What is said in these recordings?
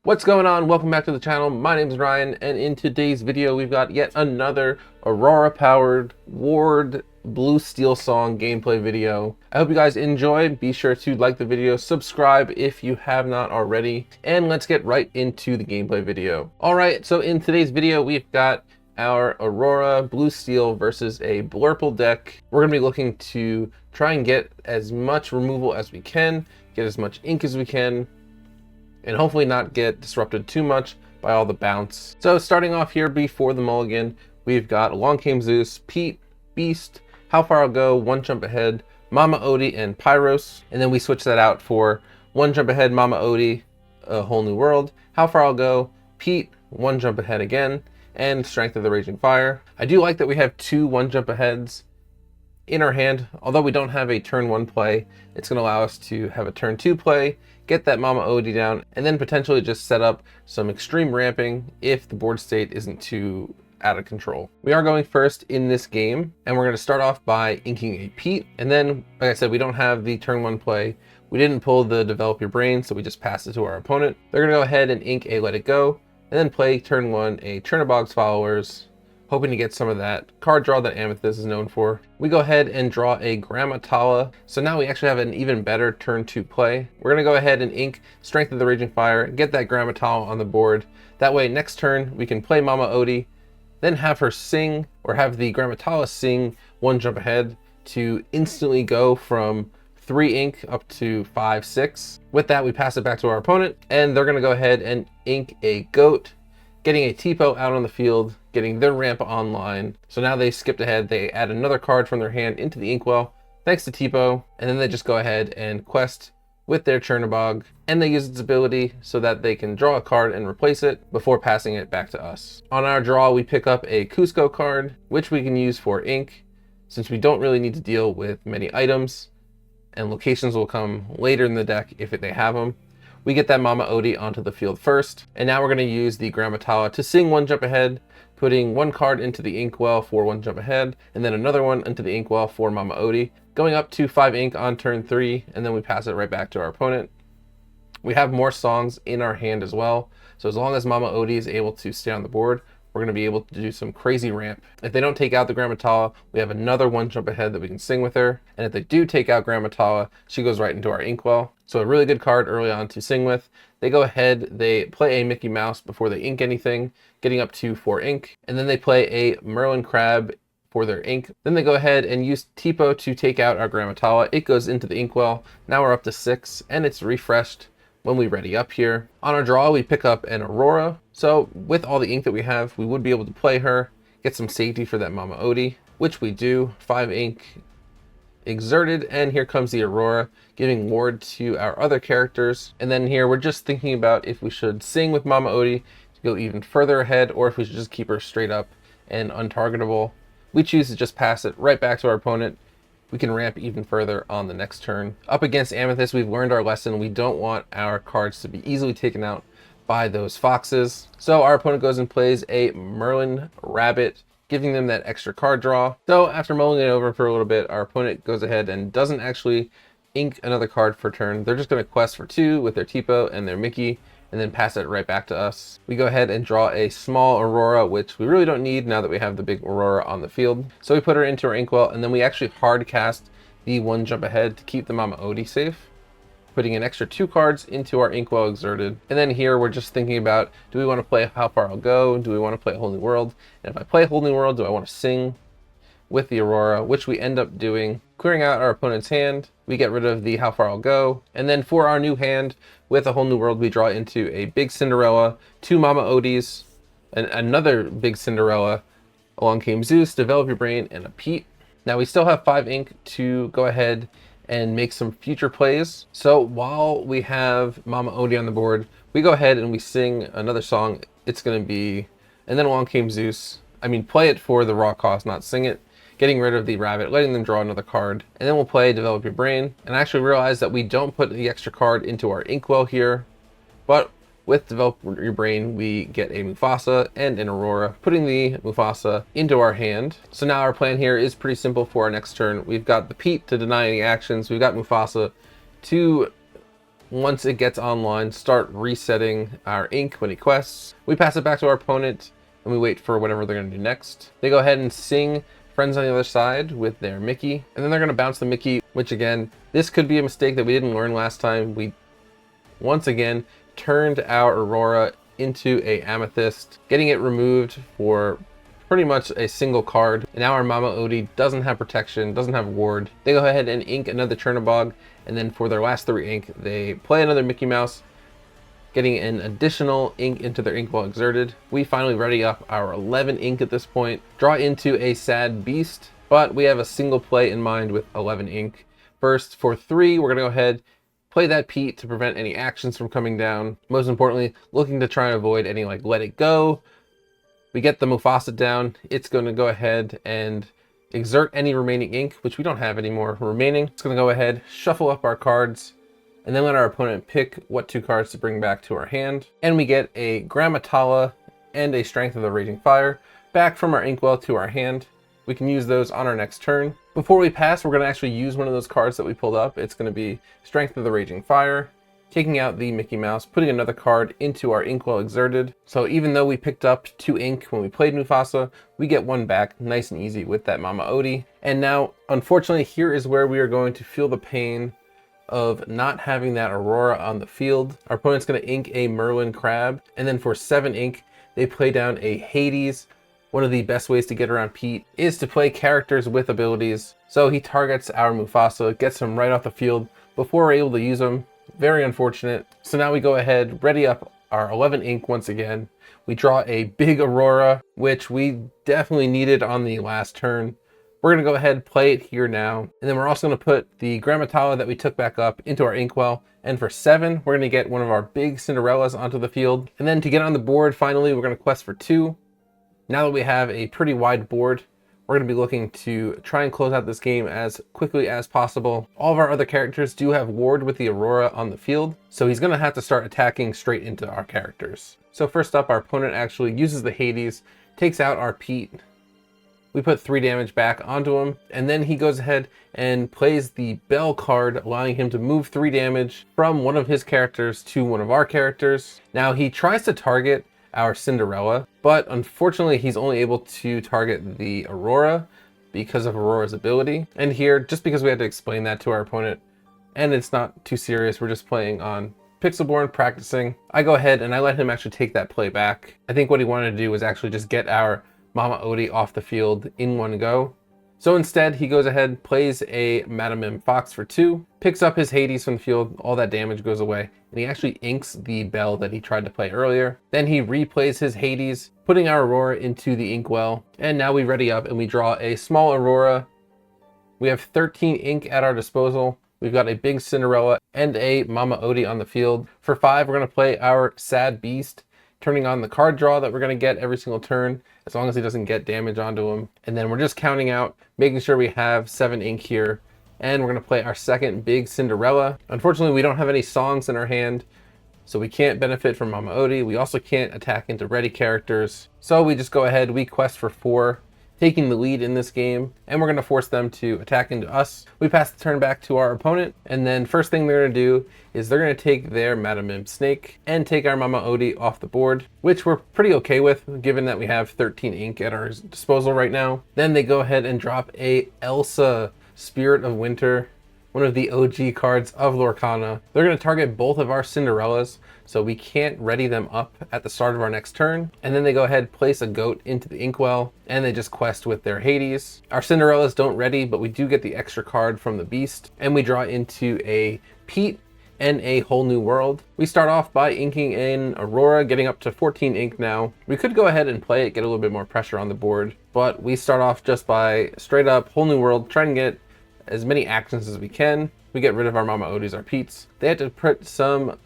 What's going on? Welcome back to the channel. My name is Ryan, and in today's video we've got yet another Aurora powered Ward Blue Steel Song gameplay video. I hope you guys enjoy. Be sure to like the video, subscribe if you have not already, and let's get right into the gameplay video. Alright, so in today's video we've got our Aurora Blue Steel versus a Blurple deck. We're going to be looking to try and get as much removal as we can, get as much ink as we can, and hopefully not get disrupted too much by all the bounce. So starting off here before the mulligan, we've got Along Came Zeus, Pete, Beast, How Far I'll Go, One Jump Ahead, Mama Odie, and Pyros. And then we switch that out for One Jump Ahead, Mama Odie, A Whole New World, How Far I'll Go, Pete, One Jump Ahead again, and Strength of the Raging Fire. I do like that we have two One Jump Aheads in our hand. Although we don't have a turn 1 play, it's going to allow us to have a turn 2 play, get that Mama Odie down, and then potentially just set up some extreme ramping if the board state isn't too out of control. We are going first in this game, and we're going to start off by inking a Pete, and then, like I said, we don't have the turn 1 play. We didn't pull the Develop Your Brain, so we just pass it to our opponent. They're going to go ahead and ink a Let It Go, and then play turn 1 a Chernobog's Followers, hoping to get some of that card draw that Amethyst is known for. We go ahead and draw a Grammatala, so now we actually have an even better turn 2 play. We're gonna go ahead and ink Strength of the Raging Fire, get that Grammatala on the board. That way next turn we can play Mama Odie, then have her sing, or have the Grammatala sing One Jump Ahead to instantly go from 3 ink up to 5, 6. With that we pass it back to our opponent, and they're gonna go ahead and ink a Goat, getting a Tipo out on the field, getting their ramp online. So now they skipped ahead, they add another card from their hand into the inkwell, thanks to Tipo, and then they just go ahead and quest with their Chernobog, and they use its ability so that they can draw a card and replace it before passing it back to us. On our draw, we pick up a Cusco card, which we can use for ink, since we don't really need to deal with many items, and locations will come later in the deck if they have them. We get that Mama Odie onto the field first, and now we're going to use the Grammatala to sing One Jump Ahead, putting one card into the inkwell for One Jump Ahead, and then another one into the inkwell for Mama Odie, going up to 5 ink on turn 3, and then we pass it right back to our opponent. We have more songs in our hand as well, so as long as Mama Odie is able to stay on the board, we're going to be able to do some crazy ramp. If they don't take out the Grammatala, we have another One Jump Ahead that we can sing with her, and if they do take out Grammatala, she goes right into our inkwell. So a really good card early on to sing with. They go ahead, they play a Mickey Mouse before they ink anything, getting up to 4 ink, and then they play a Merlin Crab for their ink. Then they go ahead and use Tipo to take out our Grammatala. It goes into the inkwell. Now we're up to 6, and it's refreshed when we ready up here. On our draw, we pick up an Aurora. So with all the ink that we have, we would be able to play her, get some safety for that Mama Odie, which we do. 5 ink exerted, and here comes the Aurora, giving ward to our other characters. And then here we're just thinking about if we should sing with Mama Odie to go even further ahead, or if we should just keep her straight up and untargetable. We choose to just pass it right back to our opponent. We can ramp even further on the next turn. Up against Amethyst, we've learned our lesson. We don't want our cards to be easily taken out by those foxes. So our opponent goes and plays a Merlin Rabbit, giving them that extra card draw. So after mulling it over for a little bit, our opponent goes ahead and doesn't actually ink another card per turn. They're just going to quest for 2 with their Tipo and their Mickey, and then pass it right back to us. We go ahead and draw a small Aurora, which we really don't need now that we have the big Aurora on the field. So we put her into our inkwell, and then we actually hard cast the One Jump Ahead to keep the Mama Odie safe, putting an extra 2 cards into our inkwell exerted. And then here we're just thinking about, do we want to play How Far I'll Go? Do we want to play A Whole New World? And if I play A Whole New World, do I want to sing with the Aurora, which we end up doing, clearing out our opponent's hand. We get rid of the How Far I'll Go, and then for our new hand with A Whole New World, we draw into a big Cinderella, 2 Mama Odies, and another big Cinderella. Along Came Zeus, Develop Your Brain, and a Pete. Now we still have 5 ink to go ahead and make some future plays. So while we have Mama Odie on the board, we go ahead and we sing another song. It's going to be, and then Along Came Zeus. I mean, play it for the raw cost, not sing it. Getting rid of the rabbit, letting them draw another card, and then we'll play Develop Your Brain. And I actually realized that we don't put the extra card into our inkwell here, but with Develop Your Brain, we get a Mufasa and an Aurora, putting the Mufasa into our hand. So now our plan here is pretty simple for our next turn. We've got the Pete to deny any actions. We've got Mufasa to once it gets online, start resetting our ink when he quests. We pass it back to our opponent and we wait for whatever they're going to do next. They go ahead and sing Friends on the Other Side with their Mickey, and then they're going to bounce the Mickey, which again, this could be a mistake that we didn't learn last time. We once again turned our Aurora into a Amethyst, getting it removed for pretty much a single card. And now our Mama Odie doesn't have protection, doesn't have ward. They go ahead and ink another Chernobog, and then for their last 3 ink, they play another Mickey Mouse, getting an additional ink into their ink while exerted. We finally ready up our 11 ink at this point, draw into a Sad Beast, but we have a single play in mind with 11 ink. First, for 3, we're gonna go ahead, play that Pete to prevent any actions from coming down. Most importantly, looking to try and avoid any like Let It Go. We get the Mufasa down. It's going to go ahead and exert any remaining ink, which we don't have anymore remaining. It's going to go ahead, shuffle up our cards, and then let our opponent pick what 2 cards to bring back to our hand. And we get a Grammatala and a Strength of the Raging Fire back from our inkwell to our hand. We can use those on our next turn. Before we pass, we're going to actually use one of those cards that we pulled up. It's going to be Strength of the Raging Fire, taking out the Mickey Mouse, putting another card into our inkwell exerted. So even though we picked up 2 ink when we played Mufasa, we get 1 back nice and easy with that Mama Odie. And now, unfortunately, here is where we are going to feel the pain of not having that Aurora on the field. Our opponent's going to ink a Merlin Crab, and then for 7 ink, they play down a Hades. One of the best ways to get around Pete is to play characters with abilities. So he targets our Mufasa, gets him right off the field before we're able to use him. Very unfortunate. So now we go ahead, ready up our 11 ink once again. We draw a big Aurora, which we definitely needed on the last turn. We're going to go ahead, play it here now. And then we're also going to put the Grammatala that we took back up into our inkwell. And for 7, we're going to get one of our big Cinderellas onto the field. And then to get on the board, finally, we're going to quest for 2. Now that we have a pretty wide board, we're going to be looking to try and close out this game as quickly as possible. All of our other characters do have ward with the Aurora on the field, so he's going to have to start attacking straight into our characters. So first up, our opponent actually uses the Hades, takes out our Pete. We put 3 damage back onto him, and then he goes ahead and plays the Bell card, allowing him to move 3 damage from one of his characters to one of our characters. Now he tries to target our Cinderella, but unfortunately he's only able to target the Aurora because of Aurora's ability. And here, just because we had to explain that to our opponent, and it's not too serious, we're just playing on Pixelborn, practicing, I go ahead and I let him actually take that play back. I think what he wanted to do was actually just get our Mama Odie off the field in one go. So instead, he goes ahead, plays a Madam M Fox for 2, picks up his Hades from the field, all that damage goes away, and he actually inks the Bell that he tried to play earlier. Then he replays his Hades, putting our Aurora into the inkwell, and now we ready up and we draw a small Aurora. We have 13 ink at our disposal. We've got a big Cinderella and a Mama Odie on the field. For 5, we're going to play our Sad Beast, turning on the card draw that we're going to get every single turn, as long as he doesn't get damage onto him. And then we're just counting out, making sure we have 7 ink here. And we're going to play our second big Cinderella. Unfortunately, we don't have any songs in our hand, so we can't benefit from Mama Odie. We also can't attack into ready characters. So we just go ahead, we quest for 4, taking the lead in this game, and we're going to force them to attack into us. We pass the turn back to our opponent, and then first thing they're going to do is they're going to take their Madam Mim Snake and take our Mama Odie off the board, which we're pretty okay with, given that we have 13 ink at our disposal right now. Then they go ahead and drop a Elsa, Spirit of Winter, one of the OG cards of Lorcana. They're going to target both of our Cinderellas, so we can't ready them up at the start of our next turn. And then they go ahead, place a goat into the inkwell, and they just quest with their Hades. Our Cinderellas don't ready, but we do get the extra card from the beast, and we draw into a Pete and a Whole New World. We start off by inking in Aurora, getting up to 14 ink now. We could go ahead and play it, get a little bit more pressure on the board, but we start off just by straight up Whole New World, trying to get as many actions as we can. We get rid of our Mama Odies, our Petes. They had to put some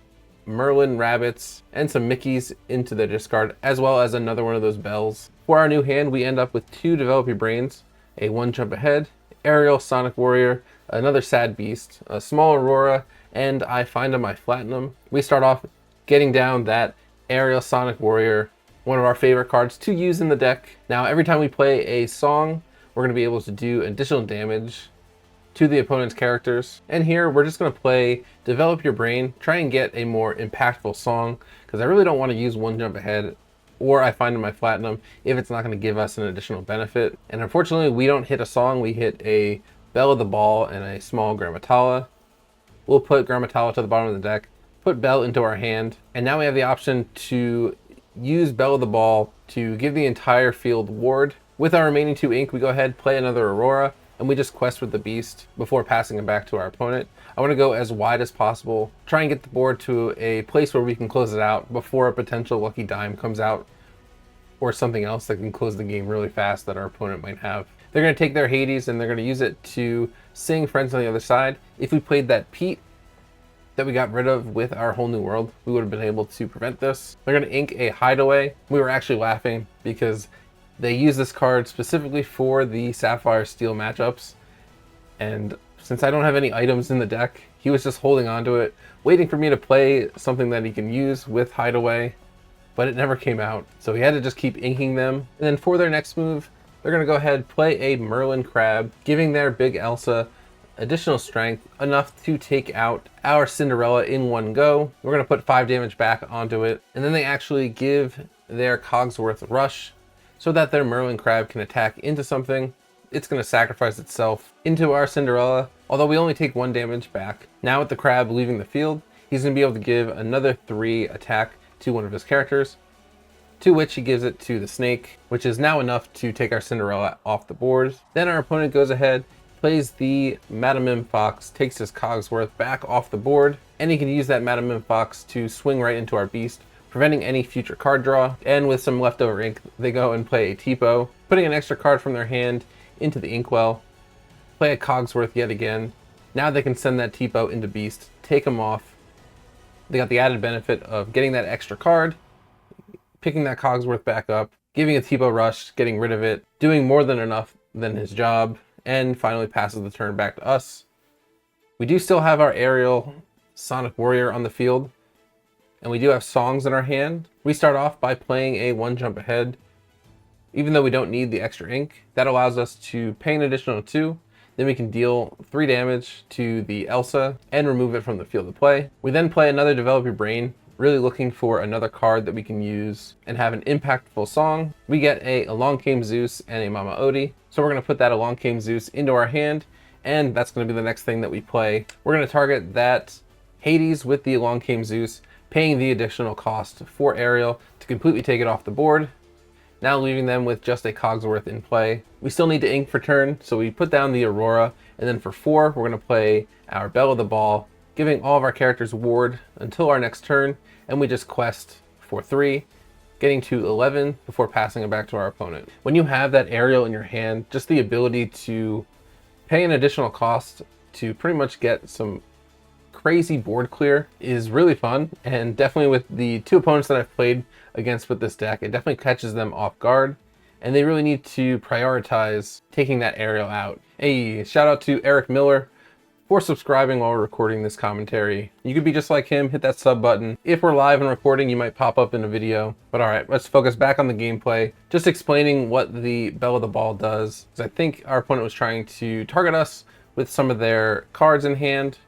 Merlin Rabbits and some Mickeys into the discard, as well as another one of those Bells. For our new hand, we end up with 2 Develop Your Brains, a 1 Jump Ahead, Ariel, Sonic Warrior, another Sad Beast, a small Aurora, and I Find on My Platinum. We start off getting down that Ariel, Sonic Warrior, one of our favorite cards to use in the deck. Now, every time we play a song, we're going to be able to do additional damage to the opponent's characters. And here we're just going to play Develop Your Brain, try and get a more impactful song, because I really don't want to use One Jump Ahead, or I find in my platinum, if it's not going to give us an additional benefit. And unfortunately, we don't hit a song, we hit a Bell of the Ball and a small Grammatala. We'll put Grammatala to the bottom of the deck, put Bell into our hand, and now we have the option to use Bell of the Ball to give the entire field ward. With our remaining 2 ink, we go ahead, play another Aurora, and we just quest with the beast before passing it back to our opponent. I want to go as wide as possible, try and get the board to a place where we can close it out before a potential lucky dime comes out, or something else that can close the game really fast that our opponent might have. They're going to take their Hades and they're going to use it to sing Friends on the Other Side. If we played that Pete that we got rid of with our Whole New World, we would have been able to prevent this. They're going to ink a Hideaway. We were actually laughing because they use this card specifically for the Sapphire Steel matchups. And since I don't have any items in the deck, he was just holding on to it, waiting for me to play something that he can use with Hideaway, but it never came out. So he had to just keep inking them. And then for their next move, they're going to go ahead, play a Merlin Crab, giving their big Elsa additional strength, enough to take out our Cinderella in one go. We're going to put 5 damage back onto it. And then they actually give their Cogsworth Rush so that their Merlin Crab can attack into something. It's going to sacrifice itself into our Cinderella, although we only take 1 damage back. Now with the Crab leaving the field, he's going to be able to give another 3 attack to one of his characters, to which he gives it to the Snake, which is now enough to take our Cinderella off the board. Then our opponent goes ahead, plays the Madam M Fox, takes his Cogsworth back off the board, and he can use that Madam M Fox to swing right into our beast, preventing any future card draw. And with some leftover ink, they go and play a Tipo, putting an extra card from their hand into the inkwell, play a Cogsworth yet again. Now they can send that Tipo into beast, take him off. They got the added benefit of getting that extra card, picking that Cogsworth back up, giving a Tipo Rush, getting rid of it, doing more than enough than his job, and finally passes the turn back to us. We do still have our Ariel Sonic Warrior on the field, and we do have songs in our hand. We start off by playing a One Jump Ahead. Even though we don't need the extra ink, that allows us to pay an additional 2. Then we can deal 3 damage to the Elsa and remove it from the field of play. We then play another Develop Your Brain, really looking for another card that we can use and have an impactful song. We get a Along Came Zeus and a Mama Odie. So we're going to put that Along Came Zeus into our hand, and that's going to be the next thing that we play. We're going to target that Hades with the Along Came Zeus, paying the additional cost for Ariel to completely take it off the board. Now leaving them with just a Cogsworth in play. We still need to ink for turn, so we put down the Aurora, and then for 4, we're going to play our Bell of the Ball, giving all of our characters ward until our next turn, and we just quest for 3, getting to 11 before passing it back to our opponent. When you have that Ariel in your hand, just the ability to pay an additional cost to pretty much get some crazy board clear is really fun, and definitely with the 2 opponents that I've played against with this deck, it definitely catches them off guard, and they really need to prioritize taking that Ariel out. Hey, shout out to Eric Miller for subscribing while we're recording this commentary. You could be just like him, hit that sub button. If we're live and recording, you might pop up in a video. But all right, let's focus back on the gameplay. Just explaining what the Bell of the Ball does, because I think our opponent was trying to target us with some of their cards in hand.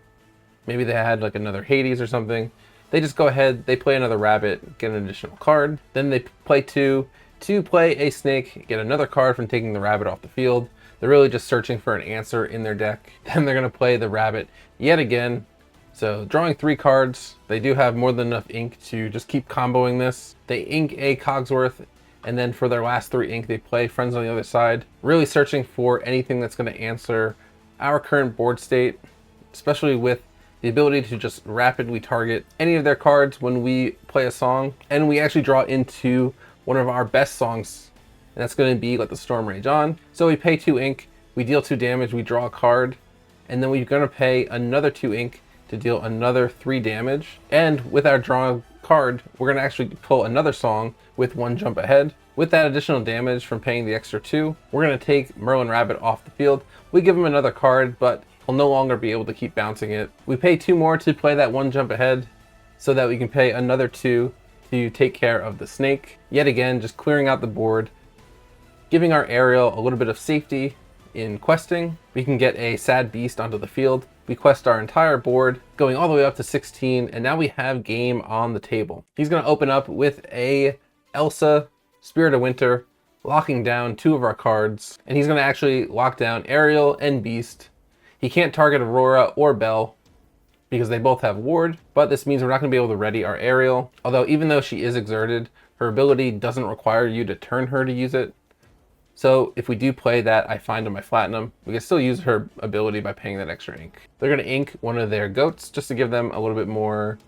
Maybe they had like another Hades or something. They just go ahead, they play another rabbit, get an additional card. Then they play 2 to play a snake, get another card from taking the rabbit off the field. They're really just searching for an answer in their deck. Then they're going to play the rabbit yet again. So drawing 3 cards, they do have more than enough ink to just keep comboing this. They ink a Cogsworth, and then for their last 3 ink, they play Friends on the Other Side. Really searching for anything that's going to answer our current board state, especially with the ability to just rapidly target any of their cards when we play a song. And we actually draw into one of our best songs, and that's going to be Let the Storm Rage On. So we pay 2 ink, we deal 2 damage, we draw a card, and then we're going to pay another 2 ink to deal another 3 damage. And with our draw card, we're going to actually pull another song with One Jump Ahead. With that additional damage from paying the extra 2, we're going to take Merlin Rabbit off the field. We give him another card, but he'll no longer be able to keep bouncing it. We pay 2 more to play that One Jump Ahead, so that we can pay another 2 to take care of the snake. Yet again, just clearing out the board, giving our Ariel a little bit of safety in questing. We can get a sad beast onto the field. We quest our entire board, going all the way up to 16, and now we have game on the table. He's going to open up with a Elsa, Spirit of Winter, locking down 2 of our cards, and he's going to actually lock down Ariel and Beast. He can't target Aurora or Belle because they both have ward, but this means we're not going to be able to ready our Ariel. Although even though she is exerted, her ability doesn't require you to turn her to use it. So if we do play that I find on my Platinum, we can still use her ability by paying that extra ink. They're going to ink one of their goats just to give them a little bit more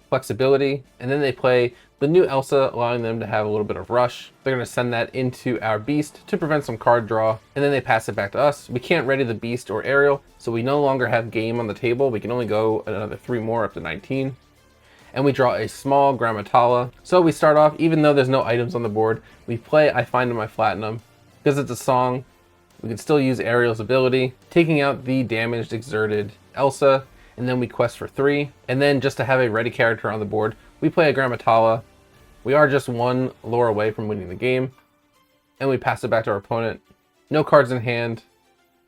flexibility. And then they play the new Elsa, allowing them to have a little bit of rush. They're going to send that into our Beast to prevent some card draw. And then they pass it back to us. We can't ready the Beast or Ariel, so we no longer have game on the table. We can only go another 3 more up to 19. And we draw a small Grammatala. So we start off, even though there's no items on the board, we play I Find in My Platinum. Because it's a song, we can still use Ariel's ability, taking out the damaged exerted Elsa, and then we quest for 3. And then just to have a ready character on the board, we play a Grammatala. We are just 1 lore away from winning the game, and we pass it back to our opponent. No cards in hand,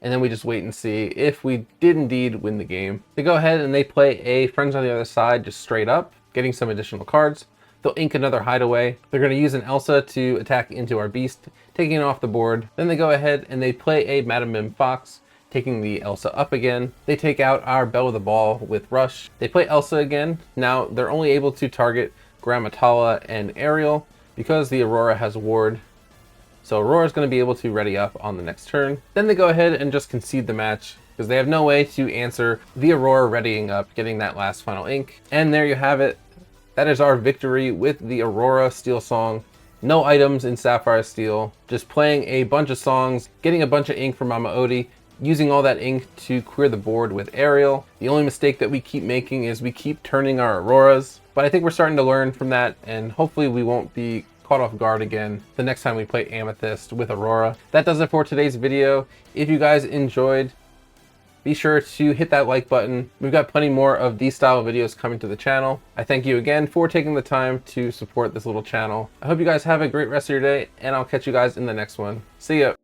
and then we just wait and see if we did indeed win the game. They go ahead and they play a Friends on the Other Side just straight up, getting some additional cards. They'll ink another Hideaway. They're going to use an Elsa to attack into our Beast, taking it off the board. Then they go ahead and they play a Madam Mim Fox, taking the Elsa up again. They take out our Belle with the Ball with Rush. They play Elsa again. Now they're only able to target Grammatala and Ariel because the Aurora has ward. So Aurora's going to be able to ready up on the next turn. Then they go ahead and just concede the match because they have no way to answer the Aurora readying up, getting that last final ink. And there you have it. That is our victory with the Aurora Steel Song. No items in Sapphire Steel, just playing a bunch of songs, getting a bunch of ink from Mama Odie, using all that ink to clear the board with Ariel. The only mistake that we keep making is we keep turning our Auroras, but I think we're starting to learn from that, and hopefully we won't be caught off guard again the next time we play Amethyst with Aurora. That does it for today's video. If you guys enjoyed, be sure to hit that like button. We've got plenty more of these style videos coming to the channel. I thank you again for taking the time to support this little channel. I hope you guys have a great rest of your day, and I'll catch you guys in the next one. See ya.